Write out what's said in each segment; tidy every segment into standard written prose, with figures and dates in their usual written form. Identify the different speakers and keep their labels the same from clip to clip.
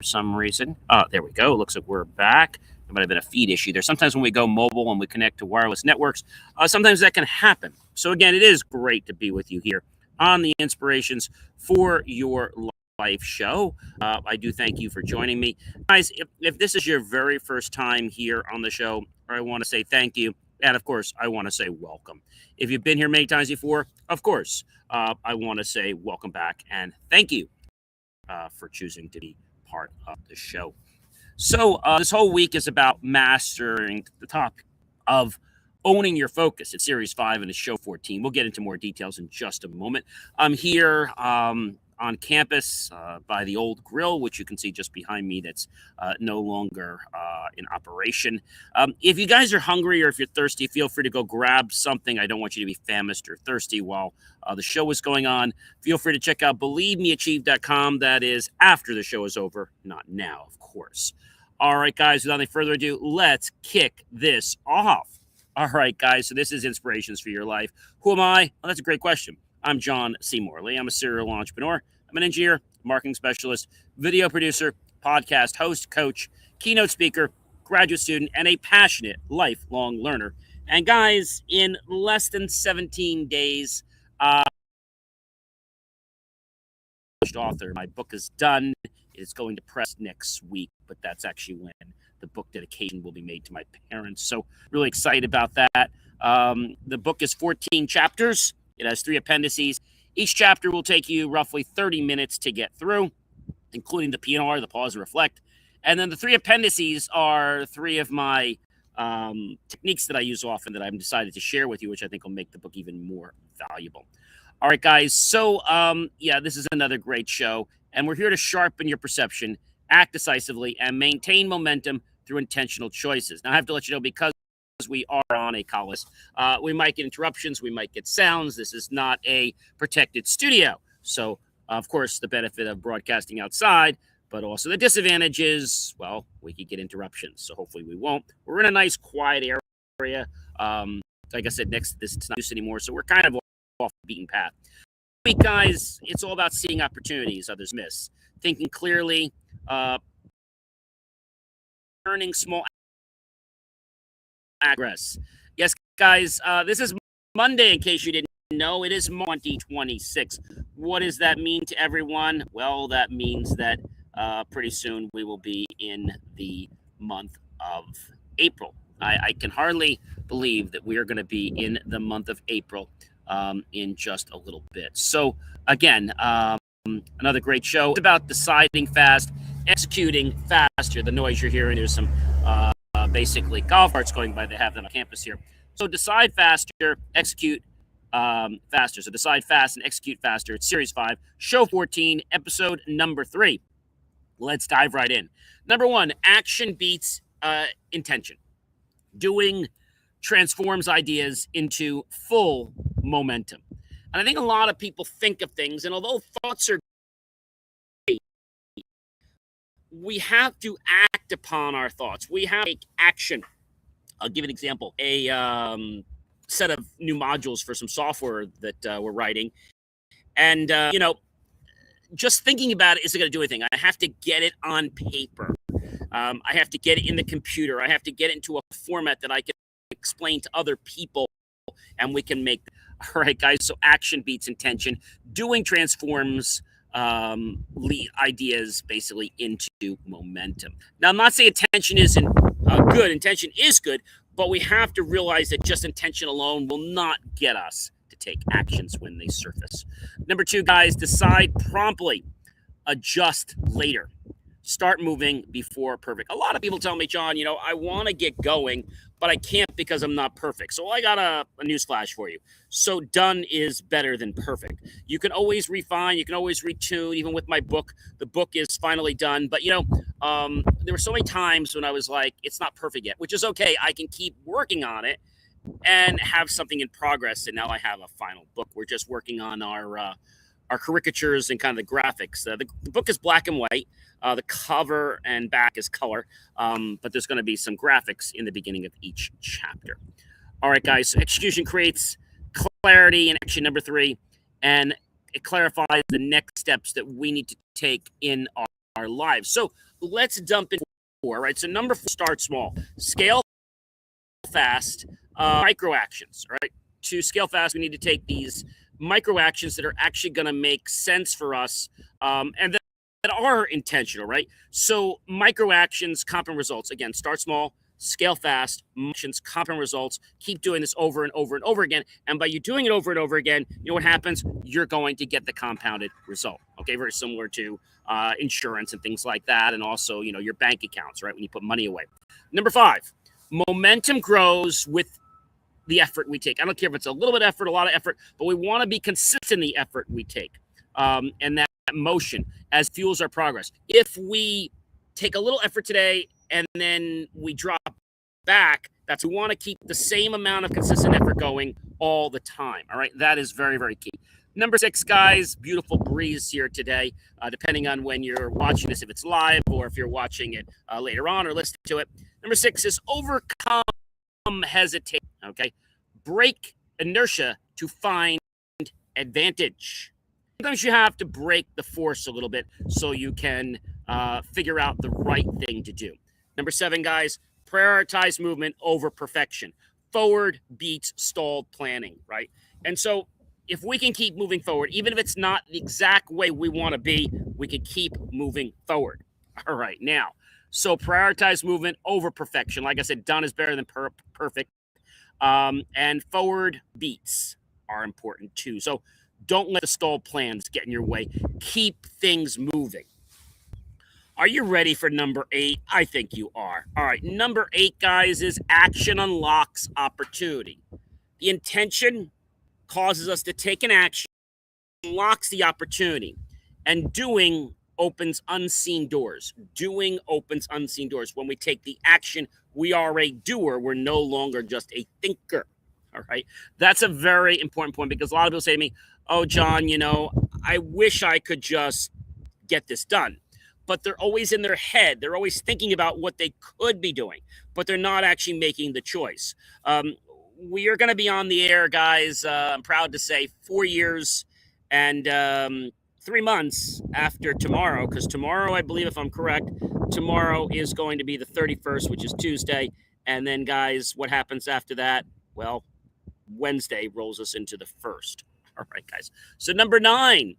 Speaker 1: some reason. There we go. Looks like we're back. There might have been a feed issue there. Sometimes when we go mobile and we connect to wireless networks, sometimes that can happen. So again, it is great to be with you here on the Inspirations for Your Life show. I do thank you for joining me. Guys, if this is your very first time here on the show, I want to say thank you. And of course, I want to say welcome. If you've been here many times before, of course, I want to say welcome back and thank you for choosing to be part of the show. So, this whole week is about mastering the topic of owning your focus. It's Series 5 and it's Show 14. We'll get into more details in just a moment. I'm here on campus by the old grill, which you can see just behind me, that's no longer in operation. If you guys are hungry or if you're thirsty, feel free to go grab something. I don't want you to be famished or thirsty while the show is going on. Feel free to check out believemeachieve.com. That is after the show is over, not now, of course. All right, guys, without any further ado, let's kick this off. All right, guys, so this is Inspirations for Your Life. Who am I? Well, that's a great question. I'm John C. Morley. I'm a serial entrepreneur. I'm an engineer, marketing specialist, video producer, podcast host, coach, keynote speaker, graduate student, and a passionate lifelong learner. And guys, in less than 17 days, author. My book is done. It's going to press next week, but that's actually when the book dedication will be made to my parents. So really excited about that. The book is 14 chapters. It has 3 appendices. Each chapter will take you roughly 30 minutes to get through, including the PNR, the pause and reflect. And then the 3 appendices are 3 of my techniques that I use often that I've decided to share with you, which I think will make the book even more valuable. All right, guys. So, this is another great show, and we're here to sharpen your perception, act decisively, and maintain momentum through intentional choices. Now, I have to let you know, because we are on a call list, we might get interruptions, we might get sounds. This is not a protected studio. So, of course, the benefit of broadcasting outside, but also the disadvantage is, well, we could get interruptions. So hopefully we won't. We're in a nice, quiet area. Like I said, next to this, it's not use anymore. So we're kind of off the beaten path. Guys, it's all about seeing opportunities others miss, thinking clearly, earning small progress. Yes, guys, this is Monday, in case you didn't know. It is 2026. What does that mean to everyone? Well, that means that pretty soon we will be in the month of April. I can hardly believe that we are going to be in the month of April in just a little bit. So, again, another great show. It's about deciding fast, executing faster. The noise you're hearing is some basically golf carts going by. They have them on campus here. So decide faster, execute faster. So decide fast and execute faster. It's Series 5, Show 14, Episode number 3. Let's dive right in. Number 1, action beats intention. Doing transforms ideas into full momentum. And I think a lot of people think of things, and although thoughts are great, we have to act upon our thoughts. We have to take action. I'll give an example. A set of new modules for some software that we're writing. And, just thinking about it isn't going to do anything. I have to get it on paper. I have to get it in the computer. I have to get it into a format that I can explain to other people, and we can make. All right, guys. So action beats intention. Doing transforms ideas basically into momentum. Now, I'm not saying intention isn't good. Intention is good, but we have to realize that just intention alone will not get us to take actions when they surface. Number 2, guys, decide promptly, adjust later. Start moving before perfect. A lot of people tell me, John, I want to get going, but I can't because I'm not perfect. So I got a newsflash for you. So done is better than perfect. You can always refine. You can always retune. Even with my book, the book is finally done. But, there were so many times when I was like, it's not perfect yet, which is okay. I can keep working on it and have something in progress. And now I have a final book. We're just working on our caricatures and kind of the graphics. The book is black and white. The cover and back is color, but there's going to be some graphics in the beginning of each chapter. All right, guys. So execution creates clarity in action number 3, and it clarifies the next steps that we need to take in our lives. So let's dump in 4, right? So number 4, start small, scale fast, micro actions, right? To scale fast, we need to take these micro actions that are actually going to make sense for us, and that are intentional, right? So micro actions, compound results. Again, start small, scale fast, actions, compound results. Keep doing this over and over and over again. And by you doing it over and over again, you know what happens? You're going to get the compounded result. Okay, very similar to insurance and things like that, and also your bank accounts, right? When you put money away. Number 5, momentum grows with the effort we take. I don't care if it's a little bit of effort, a lot of effort, but we want to be consistent in the effort we take. And that motion as fuels our progress. If we take a little effort today and then we drop back, we want to keep the same amount of consistent effort going all the time. All right. That is very, very key. Number 6, guys, beautiful breeze here today, depending on when you're watching this, if it's live or if you're watching it later on or listening to it. Number 6 is overcome hesitate. Okay. Break inertia to find advantage. Sometimes you have to break the force a little bit so you can figure out the right thing to do. Number 7, guys, prioritize movement over perfection. Forward beats stalled planning, right? And so if we can keep moving forward, even if it's not the exact way we want to be, we can keep moving forward. All right, now, so prioritize movement over perfection. Like I said, done is better than perfect. And forward beats are important too. So don't let the stalled plans get in your way. Keep things moving. Are you ready for number 8? I think you are. All right, number 8, guys, is action unlocks opportunity. The intention causes us to take an action, unlocks the opportunity, and doing opens unseen doors. Doing opens unseen doors. When we take the action, we are a doer. We're no longer just a thinker. All right. That's a very important point because a lot of people say to me, oh, John, I wish I could just get this done. But they're always in their head. They're always thinking about what they could be doing, but they're not actually making the choice. We are going to be on the air, guys. I'm proud to say 4 years and 3 months after tomorrow, because tomorrow, I believe, if I'm correct, tomorrow is going to be the 31st, which is Tuesday. And then, guys, what happens after that? Well, Wednesday rolls us into the 1st. All right, guys. So number 9,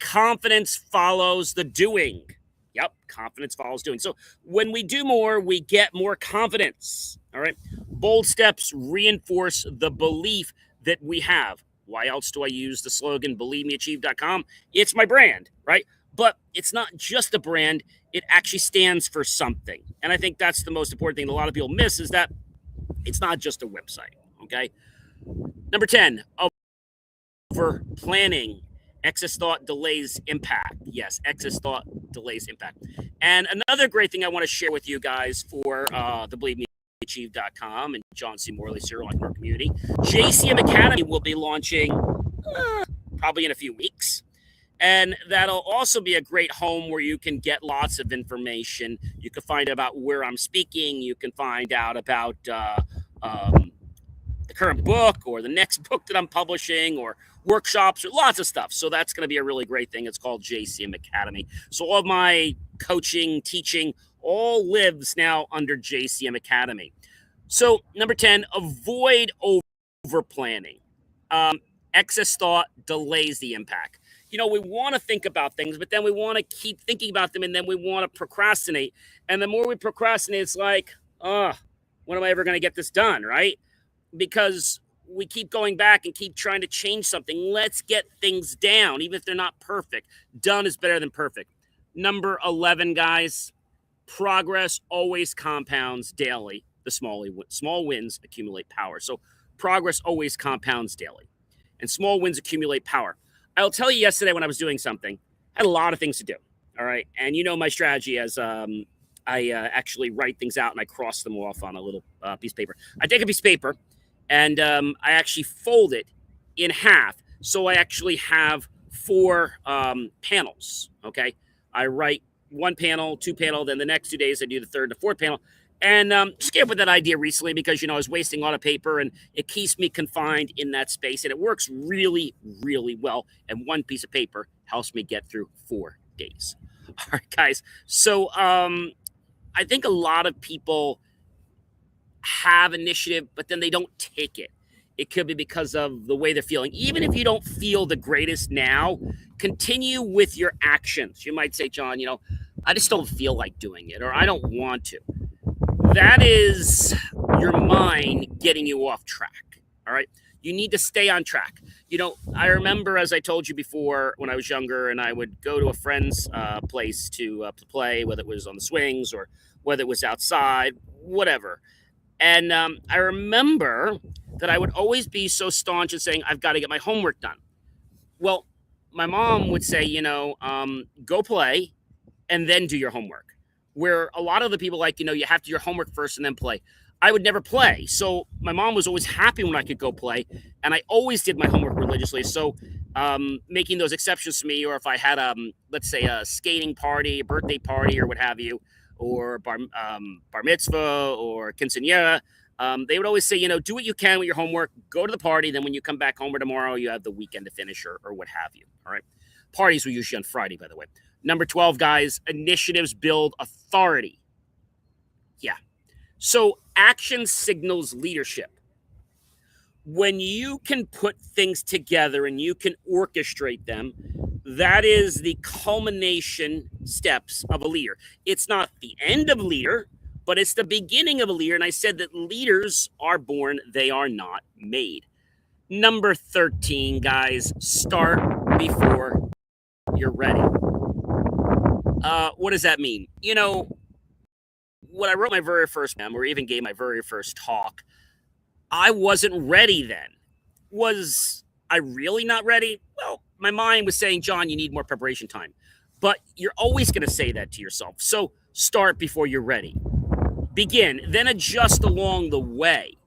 Speaker 1: confidence follows the doing. Yep, confidence follows doing. So when we do more, we get more confidence. All right. Bold steps reinforce the belief that we have. Why else do I use the slogan, believemeachieve.com? It's my brand, right? But it's not just a brand. It actually stands for something. And I think that's the most important thing that a lot of people miss is that it's not just a website, okay? Number 10, over planning. Excess thought delays impact. Yes, excess thought delays impact. And another great thing I want to share with you guys for the believemeachieve.com and John C. Morley serial entrepreneur community, JCM Academy will be launching probably in a few weeks. And that'll also be a great home where you can get lots of information. You can find out about where I'm speaking. You can find out about the current book or the next book that I'm publishing or workshops or lots of stuff. So that's going to be a really great thing. It's called JCM Academy. So all of my coaching, teaching, all lives now under JCM Academy. So number 10, avoid over planning. Excess thought delays the impact. We want to think about things, but then we want to keep thinking about them and then we want to procrastinate. And the more we procrastinate, it's like, when am I ever going to get this done, right? Because we keep going back and keep trying to change something. Let's get things down, even if they're not perfect. Done is better than perfect. Number 11, guys, progress always compounds daily. The small wins accumulate power. So progress always compounds daily, and small wins accumulate power. I'll tell you, yesterday when I was doing something, I had a lot of things to do. All right, and my strategy as I actually write things out and I cross them off on a little piece of paper. I take a piece of paper and I actually fold it in half. So I actually have 4 panels, okay? I write 1 panel, 2 panel, then the next 2 days I do the 3rd and the 4th panel. And just came up with that idea recently because, I was wasting a lot of paper and it keeps me confined in that space. And it works really, really well. And 1 piece of paper helps me get through 4 days. All right, guys. So I think a lot of people have initiative, but then they don't take it. It could be because of the way they're feeling. Even if you don't feel the greatest now, continue with your actions. You might say, John, I just don't feel like doing it, or I don't want to. That is your mind getting you off track. All right. You need to stay on track. I remember, as I told you before, when I was younger and I would go to a friend's place to play, whether it was on the swings or whether it was outside, whatever. And I remember that I would always be so staunch in saying, I've got to get my homework done. Well, my mom would say, go play and then do your homework. Where a lot of the people you have to do your homework first and then play. I would never play. So my mom was always happy when I could go play. And I always did my homework religiously. So making those exceptions to me, or if I had, let's say, a skating party, a birthday party, or what have you, or bar mitzvah or quinceañera, they would always say, do what you can with your homework, go to the party. Then when you come back home or tomorrow, you have the weekend to finish or what have you. All right. Parties were usually on Friday, by the way. Number 12, guys, initiatives build authority. Yeah. So action signals leadership. When you can put things together and you can orchestrate them, that is the culmination steps of a leader. It's not the end of a leader, but it's the beginning of a leader. And I said that leaders are born, they are not made. Number 13, guys, start before you're ready. What does that mean? When I wrote my very first memo, or even gave my very first talk, I wasn't ready then. Was I really not ready? Well, my mind was saying, John, you need more preparation time. But you're always going to say that to yourself. So start before you're ready. Begin, then adjust along the way.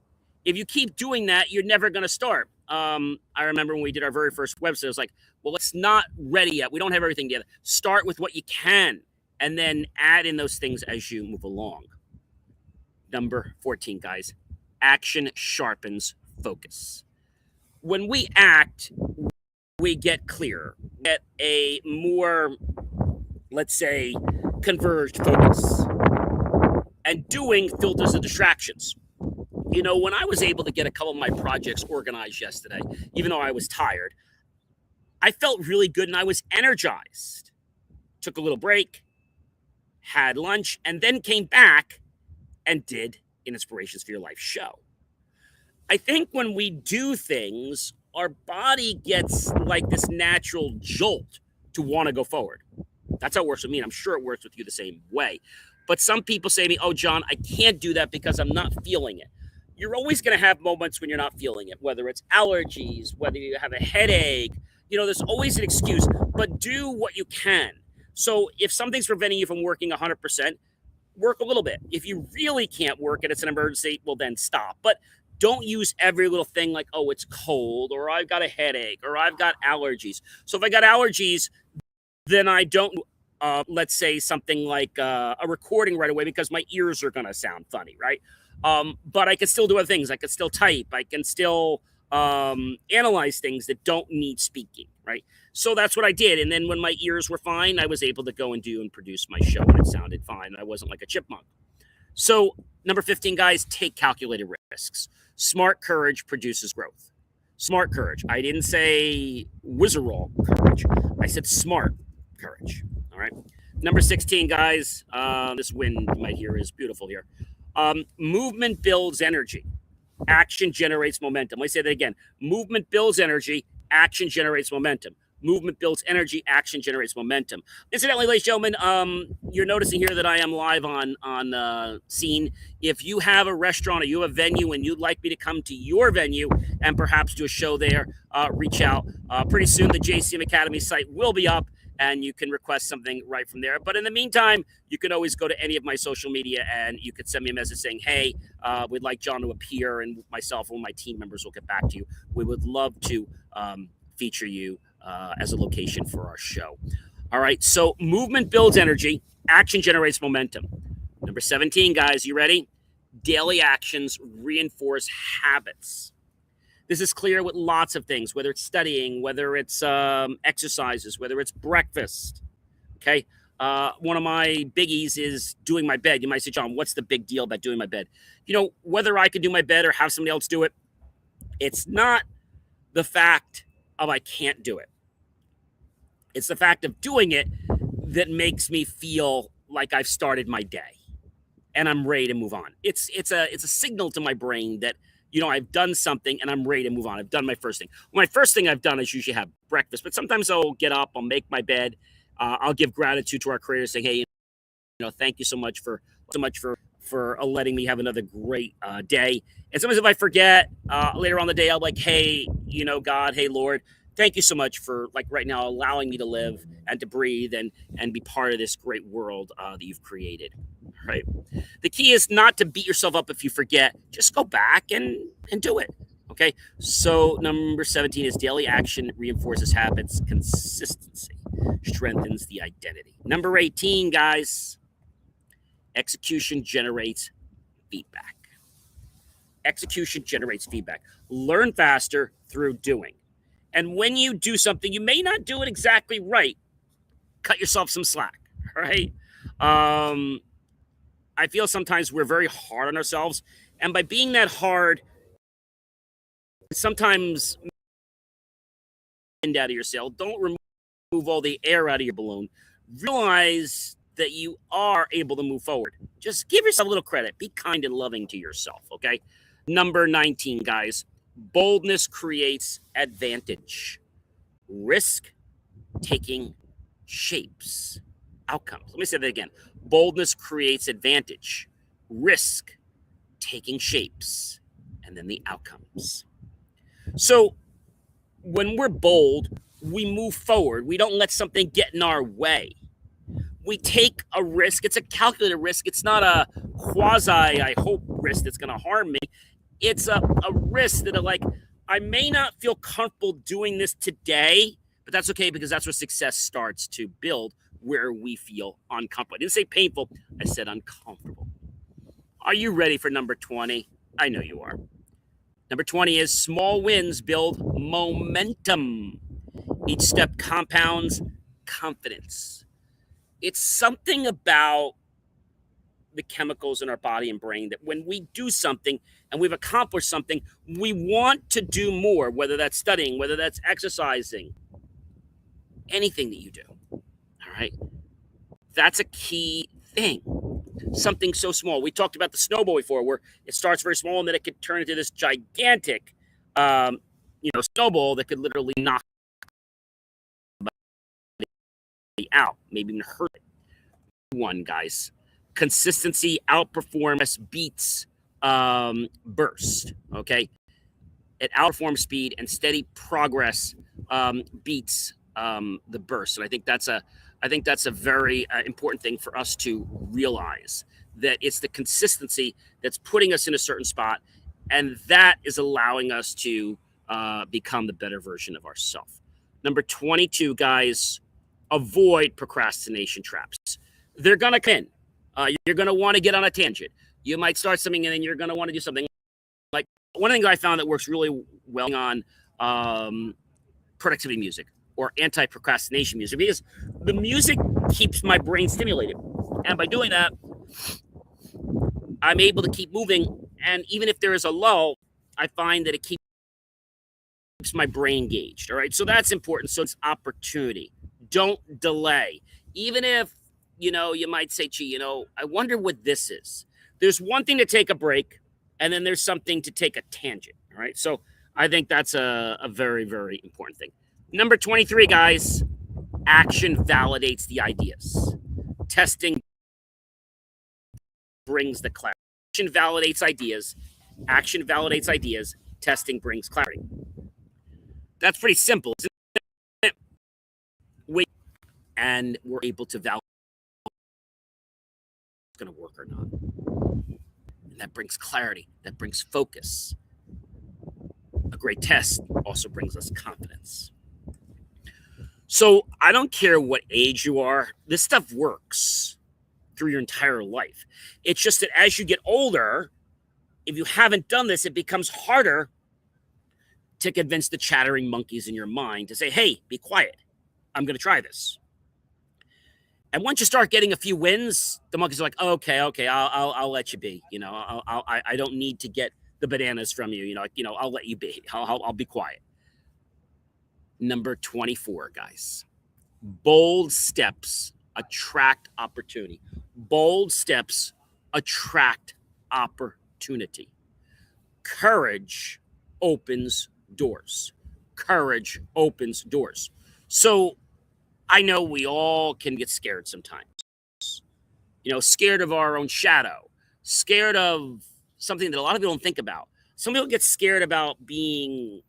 Speaker 1: If you keep doing that, you're never going to start. I remember when we did our very first website, I was like, well, it's not ready yet. We don't have everything together. Start with what you can and then add in those things as you move along. Number 14, guys, action sharpens focus. When we act, we get clearer, get a more, let's say, converged focus. And doing filters the distractions. When I was able to get a couple of my projects organized yesterday, even though I was tired, I felt really good and I was energized. Took a little break, had lunch, and then came back and did an Inspirations for Your Life show. I think when we do things, our body gets like this natural jolt to want to go forward. That's how it works with me, and I'm sure it works with you the same way. But some people say to me, oh, John, I can't do that because I'm not feeling it. You're always going to have moments when you're not feeling it, whether it's allergies, whether you have a headache. There's always an excuse, but do what you can. So if something's preventing you from working 100%, work a little bit. If you really can't work and it's an emergency, well, then stop. But don't use every little thing like, oh, it's cold, or I've got a headache, or I've got allergies. So if I got allergies, then I don't, let's say something like a recording right away because my ears are going to sound funny, right? But I can still do other things. I can still type. I can still analyze things that don't need speaking, right? So that's what I did. And then when my ears were fine, I was able to go and do and produce my show, and it sounded fine. I wasn't like a chipmunk. So number 15, guys, take calculated risks. Smart courage produces growth. Smart courage. I didn't say wizard-roll courage. I said smart courage. All right. Number 16, guys. This wind you might hear is beautiful here. Movement builds energy. Action generates momentum. Let me say that again. Movement builds energy. Action generates momentum. Movement builds energy. Action generates momentum. Incidentally, ladies and gentlemen, you're noticing here that I am live on scene. If you have a restaurant or you have a venue and you'd like me to come to your venue and perhaps do a show there, reach out. Pretty soon, the JCM Academy site will be up, and you can request something right from there. But in the meantime, you can always go to any of my social media and you could send me a message saying, hey, we'd like John to appear, and myself or my team members will get back to you. We would love to feature you as a location for our show. All right, so movement builds energy. Action generates momentum. Number 17, guys, you ready? Daily actions reinforce habits. This is clear with lots of things, whether it's studying, whether it's exercises, whether it's breakfast. Okay. One of my biggies is doing my bed. You might say, John, what's the big deal about doing my bed? Whether I could do my bed or have somebody else do it, it's not the fact of I can't do it. It's the fact of doing it that makes me feel like I've started my day and I'm ready to move on. It's a signal to my brain that I've done something and I'm ready to move on. I've done my first thing. My first thing I've done is usually have breakfast, but sometimes I'll get up, I'll make my bed, I'll give gratitude to our creator, saying, "Hey, thank you so much for letting me have another great day." And sometimes if I forget later on the day, I'll be like, "Hey, God, hey, Lord, thank you so much for like right now allowing me to live and to breathe and be part of this great world that you've created." Right. The key is not to beat yourself up if you forget. Just go back and do it. Okay. So number 17 is daily action reinforces habits. Consistency strengthens the identity. Number 18, guys, execution generates feedback. Execution generates feedback. Learn faster through doing. And when you do something, you may not do it exactly right. Cut yourself some slack, right? I feel sometimes we're very hard on ourselves. And by being that hard, sometimes wind out of your sail. Don't remove all the air out of your balloon. Realize that you are able to move forward. Just give yourself a little credit. Be kind and loving to yourself, okay? Number 19, guys. Boldness creates advantage. Risk taking shapes outcomes. Let me say that again. Boldness creates advantage. Risk taking shapes, and then the outcomes. So when we're bold, we move forward. We don't let something get in our way. We take a risk. It's a calculated risk. It's not a quasi, I hope, risk that's going to harm me. It's a risk that I may not feel comfortable doing this today, but that's okay because that's where success starts to build, where we feel uncomfortable. I didn't say painful. I said uncomfortable. Are you ready for number 20? I know you are. Number 20 is small wins build momentum. Each step compounds confidence. It's something about the chemicals in our body and brain that when we do something and we've accomplished something, we want to do more, whether that's studying, whether that's exercising, anything that you do. All right. That's a key thing. Something so small. We talked about the snowball before, where it starts very small and then it could turn into this gigantic, snowball that could literally knock somebody out, maybe even hurt it. One, guys. Consistency outperforms beats burst. Okay, it outperforms speed, and steady progress beats the burst. And I think that's a very important thing for us to realize, that it's the consistency that's putting us in a certain spot, and that is allowing us to become the better version of ourselves. Number 22, guys, avoid procrastination traps. They're going to come in. You're going to want to get on a tangent. You might start something and then you're going to want to do something. Like one of the things I found that works really well on productivity music or anti-procrastination music, because the music keeps my brain stimulated. And by doing that, I'm able to keep moving. And even if there is a lull, I find that it keeps my brain engaged. All right. So that's important. So it's opportunity. Don't delay. Even if, you might say, gee, I wonder what this is. There's one thing to take a break, and then there's something to take a tangent. All right. So I think that's a very, very important thing. Number 23, guys, action validates the ideas. Testing brings the clarity. Action validates ideas. Action validates ideas. Testing brings clarity. That's pretty simple, isn't it? And we're able to validate if it's going to work or not. And that brings clarity. That brings focus. A great test also brings us confidence. So I don't care what age you are. This stuff works through your entire life. It's just that as you get older, if you haven't done this, it becomes harder to convince the chattering monkeys in your mind to say, hey, be quiet. I'm going to try this. And once you start getting a few wins, the monkeys are like, okay, I'll let you be. I don't need to get the bananas from you. I'll let you be. I'll be quiet. Number 24, guys. Bold steps attract opportunity. Bold steps attract opportunity. Courage opens doors. Courage opens doors. So I know we all can get scared sometimes. Scared of our own shadow, scared of something that a lot of people don't think about. Some people get scared about being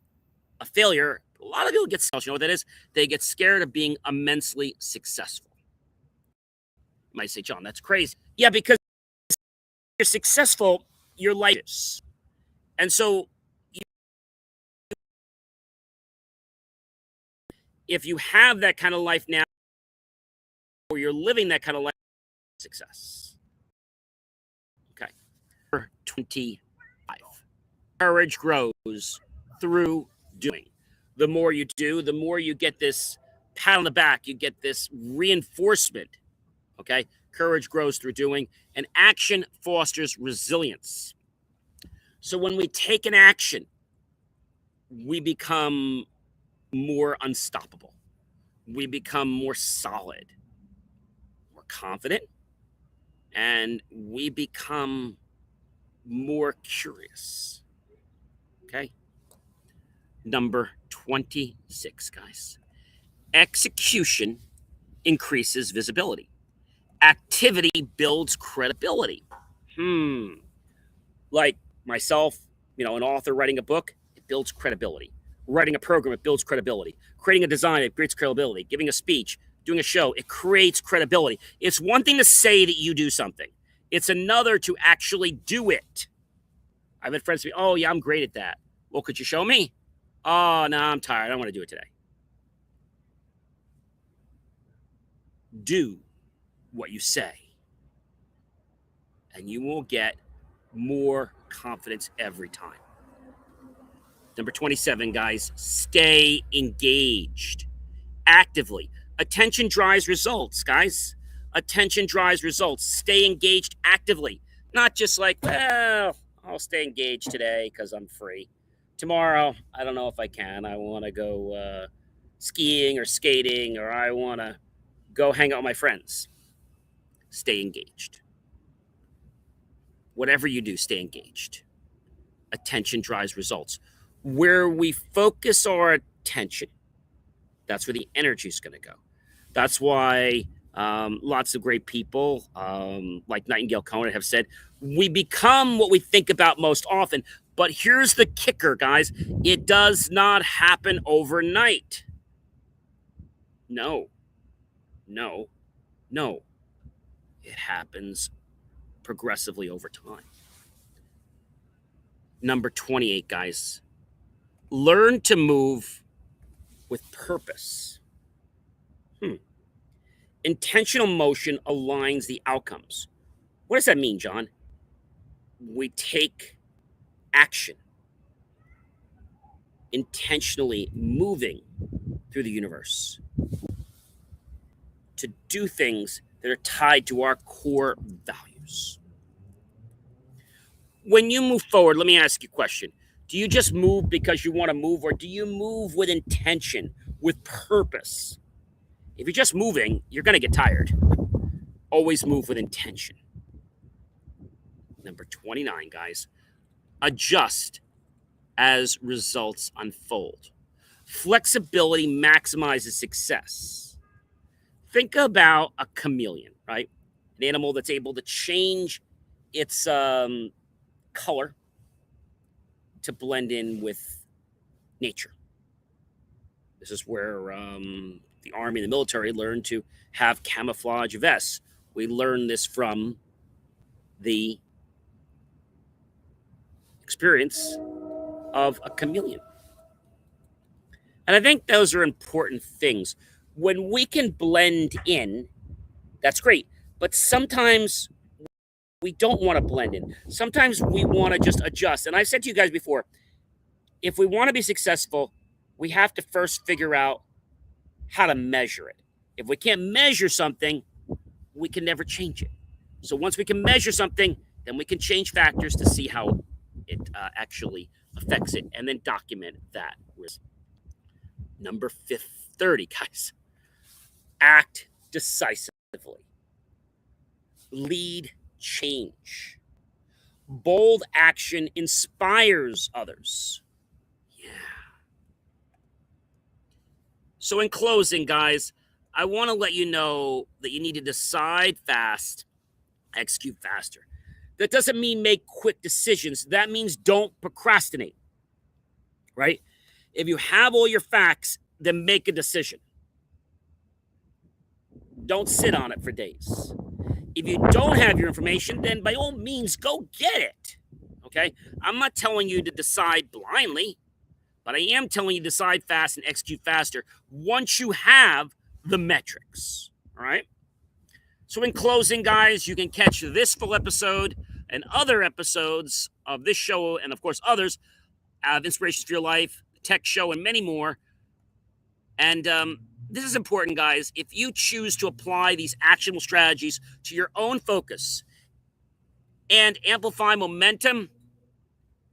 Speaker 1: a failure. A lot of people get scared. You know what that is? They get scared of being immensely successful. You might say, John, that's crazy. Yeah, because you're successful, your life is. And so if you have that kind of life now, or you're living that kind of life, success. Okay. 25. Courage grows through doing. The more you do, the more you get this pat on the back, you get this reinforcement. Okay. Courage grows through doing, and action fosters resilience. So when we take an action, we become more unstoppable. We become more solid, more confident, and we become more curious. Okay. Number 26, guys. Execution increases visibility. Activity builds credibility. Like myself, an author writing a book, it builds credibility. Writing a program, it builds credibility. Creating a design, it creates credibility. Giving a speech, doing a show, it creates credibility. It's one thing to say that you do something. It's another to actually do it. I've had friends say, oh, yeah, I'm great at that. Well, could you show me? Oh, no, I'm tired. I don't want to do it today. Do what you say, and you will get more confidence every time. Number 27, guys, stay engaged actively. Attention drives results, guys. Attention drives results. Stay engaged actively. Not just like, well, I'll stay engaged today because I'm free. Tomorrow, I don't know if I can. I want to go skiing or skating, or I want to go hang out with my friends. Stay engaged. Whatever you do, stay engaged. Attention drives results. Where we focus our attention, that's where the energy is going to go. That's why lots of great people like Nightingale Cohen have said, we become what we think about most often. But here's the kicker, guys. It does not happen overnight. No. It happens progressively over time. Number 28, guys. Learn to move with purpose. Intentional motion aligns the outcomes. What does that mean, John? We take action, intentionally moving through the universe to do things that are tied to our core values. When you move forward, let me ask you a question. Do you just move because you want to move, or do you move with intention, with purpose? If you're just moving, you're going to get tired. Always move with intention. Number 29, guys. Adjust as results unfold. Flexibility maximizes success. Think about a chameleon, right? An animal that's able to change its color to blend in with nature. This is where the army and the military learned to have camouflage vests. We learned this from the experience of a chameleon. And I think those are important things. When we can blend in, that's great. But sometimes we don't want to blend in. Sometimes we want to just adjust. And I've said to you guys before, if we want to be successful, we have to first figure out how to measure it. If we can't measure something, we can never change it. So once we can measure something, then we can change factors to see how it actually affects it, and then document that. Number 30, guys. Act decisively. Lead change. Bold action inspires others. Yeah. So in closing, guys, I want to let you know that you need to decide fast, execute faster. That doesn't mean make quick decisions. That means don't procrastinate, right? If you have all your facts, then make a decision. Don't sit on it for days. If you don't have your information, then by all means, go get it, okay? I'm not telling you to decide blindly, but I am telling you to decide fast and execute faster once you have the metrics, all right? So in closing, guys, you can catch this full episode and other episodes of this show, and of course others, of Inspirations for Your Life, Tech Show, and many more. And this is important, guys. If you choose to apply these actionable strategies to your own focus and amplify momentum,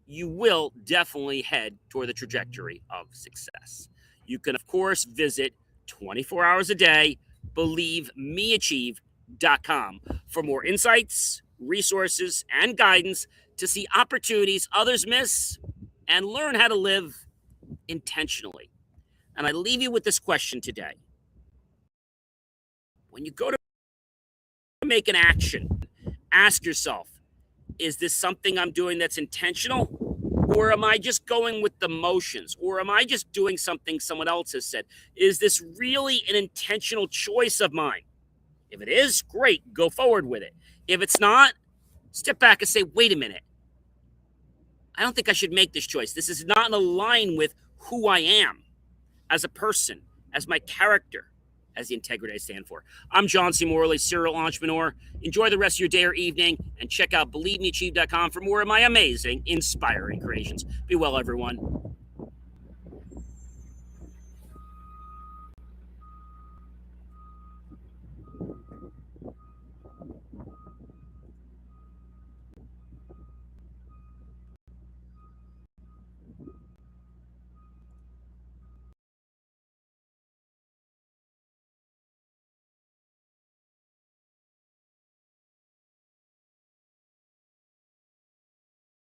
Speaker 1: you will definitely head toward the trajectory of success. You can, of course, visit 24 hours a day, believemeachieve.com for more insights, resources, and guidance to see opportunities others miss and learn how to live intentionally. And I leave you with this question today. When you go to make an action, ask yourself, is this something I'm doing that's intentional? Or am I just going with the motions? Or am I just doing something someone else has said? Is this really an intentional choice of mine? If it is, great, go forward with it. If it's not, step back and say, wait a minute. I don't think I should make this choice. This is not in line with who I am as a person, as my character, as the integrity I stand for. I'm John C. Morley, serial entrepreneur. Enjoy the rest of your day or evening, and check out believemeachieve.com for more of my amazing, inspiring creations. Be well, everyone.